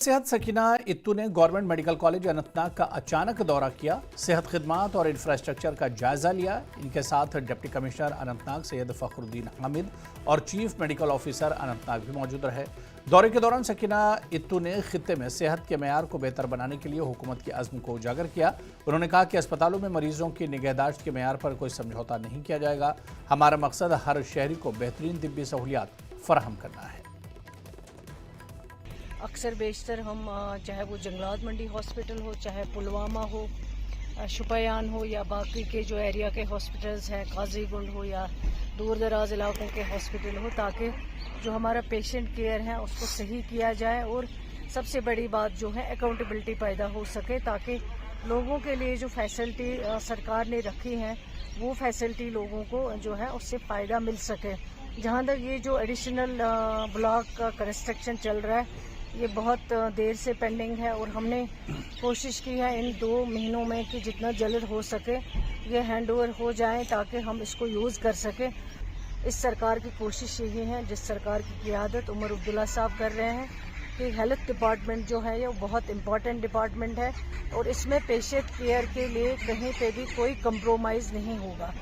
सेहत सकीना इत्तू ने government medical college Anantnag का अचानक दौरा किया। सेहत खिदमात और इंफ्रास्ट्रक्चर का जायजा लिया। इनके साथ डिप्टी कमिश्नर अनंतनाग सैयद फखरुद्दीन हामिद और चीफ मेडिकल ऑफिसर अनंतनाग भी मौजूद रहे। दौरे के दौरान सकीना इत्तू ने खित्ते में सेहत के मेयार को बेहतर बनाने के लिए हुकूमत की अज़्म को उजागर किया। उन्होंने कहा कि अस्पतालों में मरीजों की निगहदाश्त के मेयार पर कोई समझौता नहीं किया जाएगा। हमारा मकसद हर शहरी को बेहतरीन तिब्बी सहूलियात फराहम करना है। अक्सर बेशतर हम चाहे वो जंगलात मंडी हॉस्पिटल हो, चाहे पुलवामा हो, शुपयान हो या बाकी के जो एरिया के हॉस्पिटल्स हैं, काजीगुंड हो या दूर दराज इलाकों के हॉस्पिटल हो, ताकि जो हमारा पेशेंट केयर है उसको सही किया जाए और सबसे बड़ी बात जो है अकाउंटेबिलिटी पैदा हो सके, ताकि लोगों के लिए जो फैसिलिटी सरकार ने रखी हैं वो फैसिलिटी लोगों को जो है उससे फ़ायदा मिल सके। जहाँ तक ये जो एडिशनल ब्लॉक का कंस्ट्रक्शन चल रहा है ये बहुत देर से पेंडिंग है और हमने कोशिश की है इन 2 महीनों में कि जितना जल्द हो सके ये हैंड ओवर हो जाए ताकि हम इसको यूज़ कर सकें। इस सरकार की कोशिश यही है, जिस सरकार की क़ियादत उमर अब्दुल्ला साहब कर रहे हैं, कि हेल्थ डिपार्टमेंट जो है ये बहुत इम्पॉर्टेंट डिपार्टमेंट है और इसमें पेशेंट केयर के लिए कहीं पे भी कोई कंप्रोमाइज़ नहीं होगा।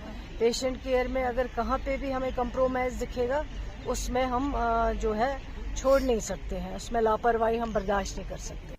पेशेंट केयर में अगर कहाँ पे भी हमें कंप्रोमाइज़ दिखेगा उसमें हम जो है छोड़ नहीं सकते हैं, उसमें लापरवाही हम बर्दाश्त नहीं कर सकते।